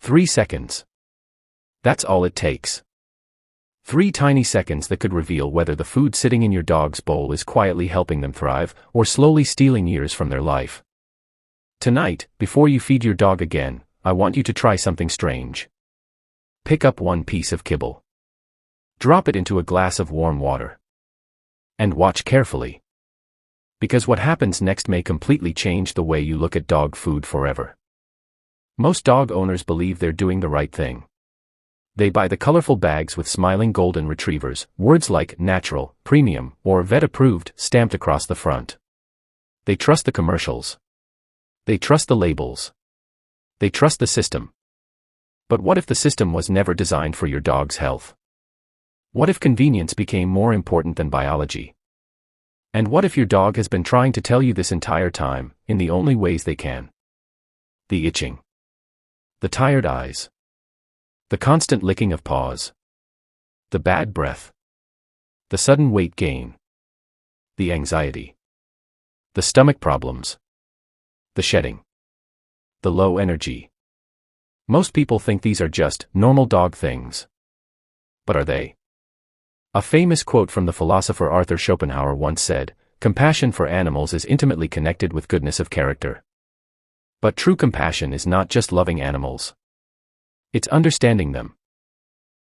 3 seconds. That's all it takes. 3 tiny seconds that could reveal whether the food sitting in your dog's bowl is quietly helping them thrive, or slowly stealing years from their life. Tonight, before you feed your dog again, I want you to try something strange. Pick up one piece of kibble. Drop it into a glass of warm water. And watch carefully. Because what happens next may completely change the way you look at dog food forever. Most dog owners believe they're doing the right thing. They buy the colorful bags with smiling golden retrievers, words like natural, premium, or vet-approved stamped across the front. They trust the commercials. They trust the labels. They trust the system. But what if the system was never designed for your dog's health? What if convenience became more important than biology? And what if your dog has been trying to tell you this entire time, in the only ways they can? The itching. The tired eyes. The constant licking of paws. The bad breath. The sudden weight gain. The anxiety. The stomach problems. The shedding. The low energy. Most people think these are just normal dog things. But are they? A famous quote from the philosopher Arthur Schopenhauer once said, "Compassion for animals is intimately connected with goodness of character." But true compassion is not just loving animals. It's understanding them.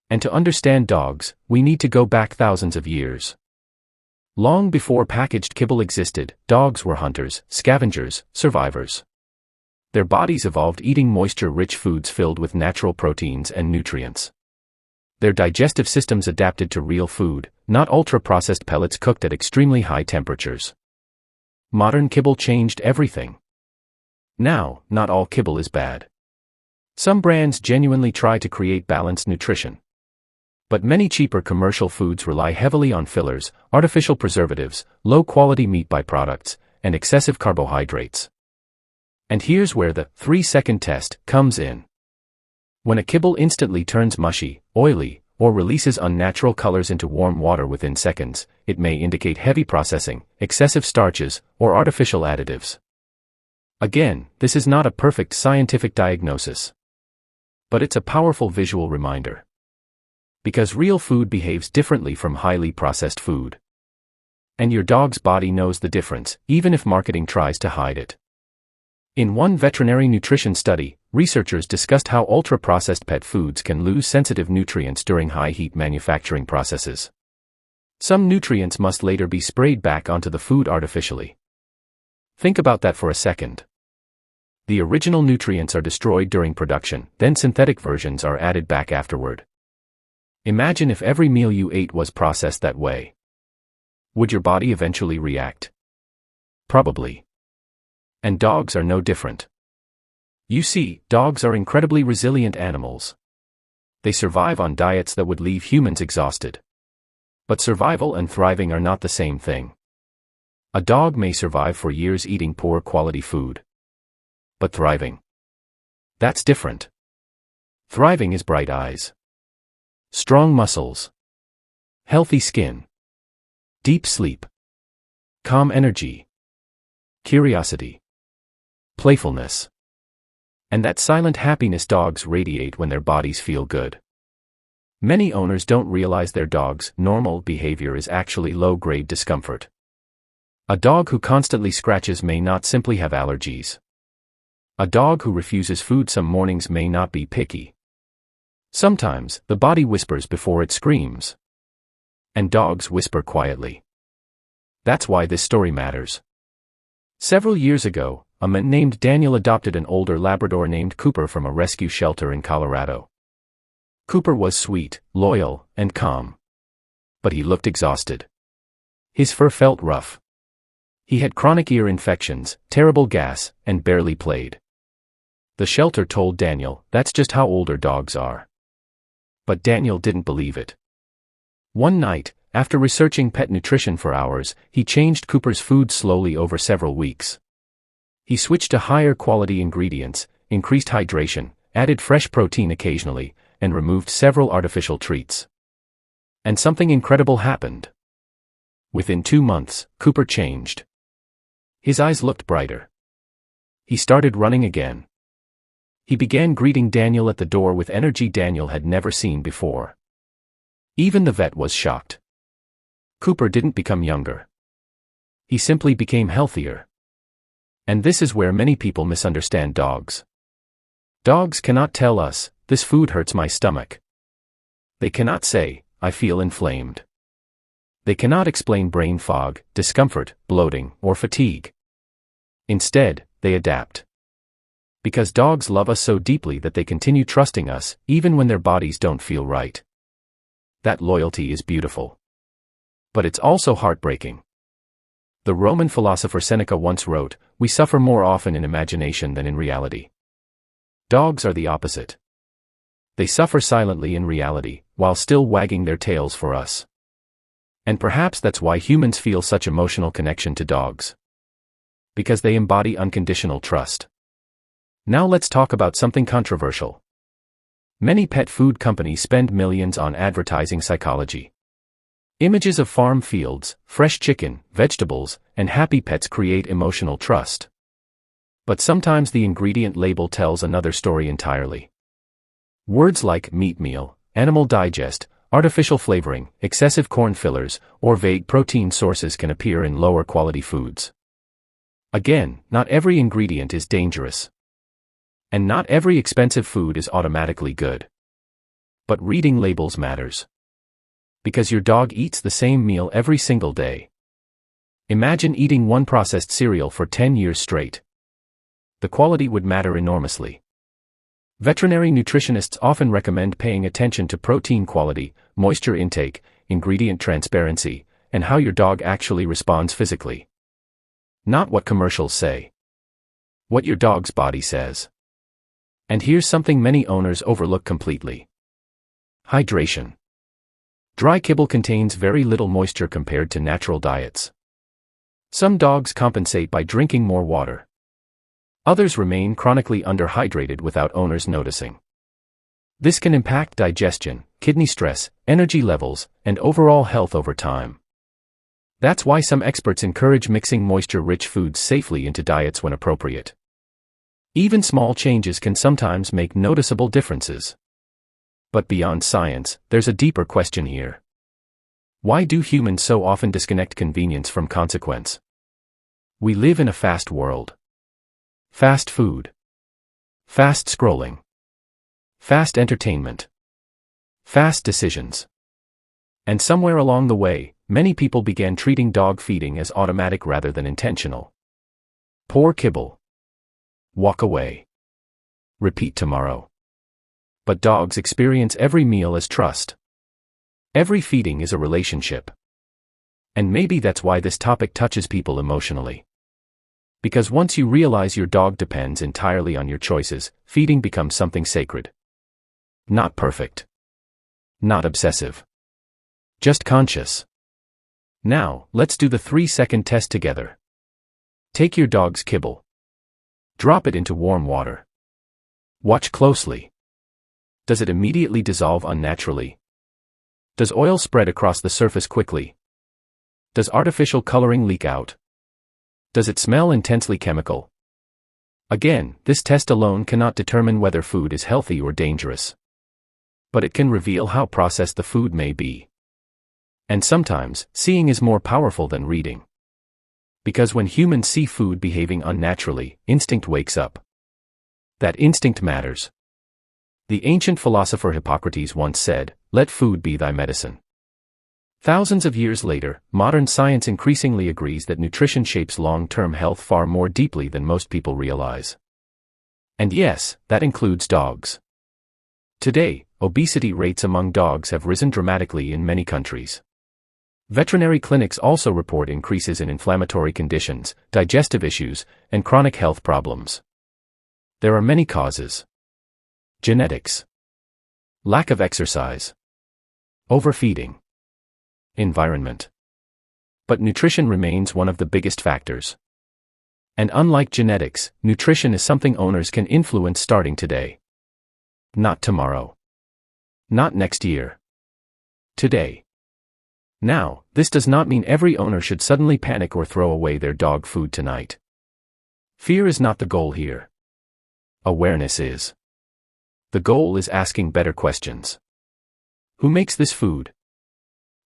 And to understand dogs, we need to go back thousands of years. Long before packaged kibble existed, dogs were hunters, scavengers, survivors. Their bodies evolved eating moisture-rich foods filled with natural proteins and nutrients. Their digestive systems adapted to real food, not ultra-processed pellets cooked at extremely high temperatures. Modern kibble changed everything. Now, not all kibble is bad. Some brands genuinely try to create balanced nutrition. But many cheaper commercial foods rely heavily on fillers, artificial preservatives, low-quality meat byproducts, and excessive carbohydrates. And here's where the 3-second test comes in. When a kibble instantly turns mushy, oily, or releases unnatural colors into warm water within seconds, it may indicate heavy processing, excessive starches, or artificial additives. Again, this is not a perfect scientific diagnosis. But it's a powerful visual reminder. Because real food behaves differently from highly processed food. And your dog's body knows the difference, even if marketing tries to hide it. In one veterinary nutrition study, researchers discussed how ultra-processed pet foods can lose sensitive nutrients during high-heat manufacturing processes. Some nutrients must later be sprayed back onto the food artificially. Think about that for a second. The original nutrients are destroyed during production, then synthetic versions are added back afterward. Imagine if every meal you ate was processed that way. Would your body eventually react? Probably. And dogs are no different. You see, dogs are incredibly resilient animals. They survive on diets that would leave humans exhausted. But survival and thriving are not the same thing. A dog may survive for years eating poor quality food. But thriving? That's different. Thriving is bright eyes. Strong muscles. Healthy skin. Deep sleep. Calm energy. Curiosity. Playfulness. And that silent happiness dogs radiate when their bodies feel good. Many owners don't realize their dog's normal behavior is actually low-grade discomfort. A dog who constantly scratches may not simply have allergies. A dog who refuses food some mornings may not be picky. Sometimes, the body whispers before it screams. And dogs whisper quietly. That's why this story matters. Several years ago, a man named Daniel adopted an older Labrador named Cooper from a rescue shelter in Colorado. Cooper was sweet, loyal, and calm. But he looked exhausted. His fur felt rough. He had chronic ear infections, terrible gas, and barely played. The shelter told Daniel, that's just how older dogs are. But Daniel didn't believe it. One night, after researching pet nutrition for hours, he changed Cooper's food slowly over several weeks. He switched to higher quality ingredients, increased hydration, added fresh protein occasionally, and removed several artificial treats. And something incredible happened. Within 2 months, Cooper changed. His eyes looked brighter. He started running again. He began greeting Daniel at the door with energy Daniel had never seen before. Even the vet was shocked. Cooper didn't become younger. He simply became healthier. And this is where many people misunderstand dogs. Dogs cannot tell us, "This food hurts my stomach." They cannot say, "I feel inflamed." They cannot explain brain fog, discomfort, bloating, or fatigue. Instead, they adapt. Because dogs love us so deeply that they continue trusting us, even when their bodies don't feel right. That loyalty is beautiful. But it's also heartbreaking. The Roman philosopher Seneca once wrote, "We suffer more often in imagination than in reality." Dogs are the opposite. They suffer silently in reality, while still wagging their tails for us. And perhaps that's why humans feel such emotional connection to dogs. Because they embody unconditional trust. Now let's talk about something controversial. Many pet food companies spend millions on advertising psychology. Images of farm fields, fresh chicken, vegetables, and happy pets create emotional trust. But sometimes the ingredient label tells another story entirely. Words like meat meal, animal digest, artificial flavoring, excessive corn fillers, or vague protein sources can appear in lower quality foods. Again, not every ingredient is dangerous. And not every expensive food is automatically good. But reading labels matters. Because your dog eats the same meal every single day. Imagine eating one processed cereal for 10 years straight. The quality would matter enormously. Veterinary nutritionists often recommend paying attention to protein quality, moisture intake, ingredient transparency, and how your dog actually responds physically. Not what commercials say. What your dog's body says. And here's something many owners overlook completely. Hydration. Dry kibble contains very little moisture compared to natural diets. Some dogs compensate by drinking more water. Others remain chronically underhydrated without owners noticing. This can impact digestion, kidney stress, energy levels, and overall health over time. That's why some experts encourage mixing moisture-rich foods safely into diets when appropriate. Even small changes can sometimes make noticeable differences. But beyond science, there's a deeper question here. Why do humans so often disconnect convenience from consequence? We live in a fast world. Fast food. Fast scrolling. Fast entertainment. Fast decisions. And somewhere along the way, many people began treating dog feeding as automatic rather than intentional. Pour kibble. Walk away. Repeat tomorrow. But dogs experience every meal as trust. Every feeding is a relationship. And maybe that's why this topic touches people emotionally. Because once you realize your dog depends entirely on your choices, feeding becomes something sacred. Not perfect. Not obsessive. Just conscious. Now, let's do the 3-second test together. Take your dog's kibble. Drop it into warm water. Watch closely. Does it immediately dissolve unnaturally? Does oil spread across the surface quickly? Does artificial coloring leak out? Does it smell intensely chemical? Again, this test alone cannot determine whether food is healthy or dangerous. But it can reveal how processed the food may be. And sometimes, seeing is more powerful than reading. Because when humans see food behaving unnaturally, instinct wakes up. That instinct matters. The ancient philosopher Hippocrates once said, "Let food be thy medicine." Thousands of years later, modern science increasingly agrees that nutrition shapes long-term health far more deeply than most people realize. And yes, that includes dogs. Today, obesity rates among dogs have risen dramatically in many countries. Veterinary clinics also report increases in inflammatory conditions, digestive issues, and chronic health problems. There are many causes. Genetics. Lack of exercise. Overfeeding. Environment. But nutrition remains one of the biggest factors. And unlike genetics, nutrition is something owners can influence starting today. Not tomorrow. Not next year. Today. Now, this does not mean every owner should suddenly panic or throw away their dog food tonight. Fear is not the goal here. Awareness is. The goal is asking better questions. Who makes this food?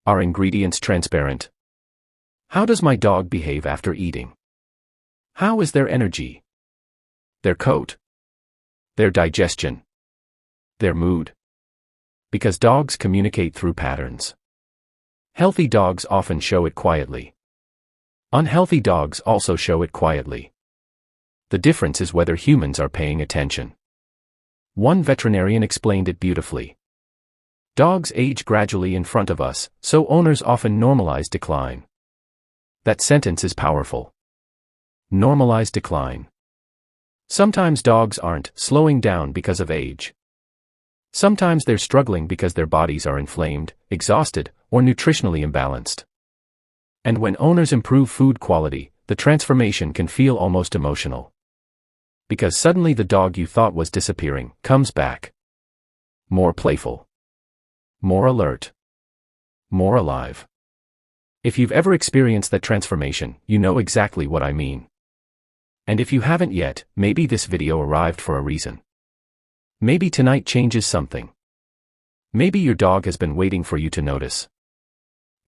Are ingredients transparent? How does my dog behave after eating? How is their energy? Their coat? Their digestion? Their mood? Because dogs communicate through patterns. Healthy dogs often show it quietly. Unhealthy dogs also show it quietly. The difference is whether humans are paying attention. One veterinarian explained it beautifully. Dogs age gradually in front of us, so owners often normalize decline. That sentence is powerful. Normalize decline. Sometimes dogs aren't slowing down because of age. Sometimes they're struggling because their bodies are inflamed, exhausted, or nutritionally imbalanced. And when owners improve food quality, the transformation can feel almost emotional. Because suddenly the dog you thought was disappearing comes back. More playful. More alert. More alive. If you've ever experienced that transformation, you know exactly what I mean. And if you haven't yet, maybe this video arrived for a reason. Maybe tonight changes something. Maybe your dog has been waiting for you to notice.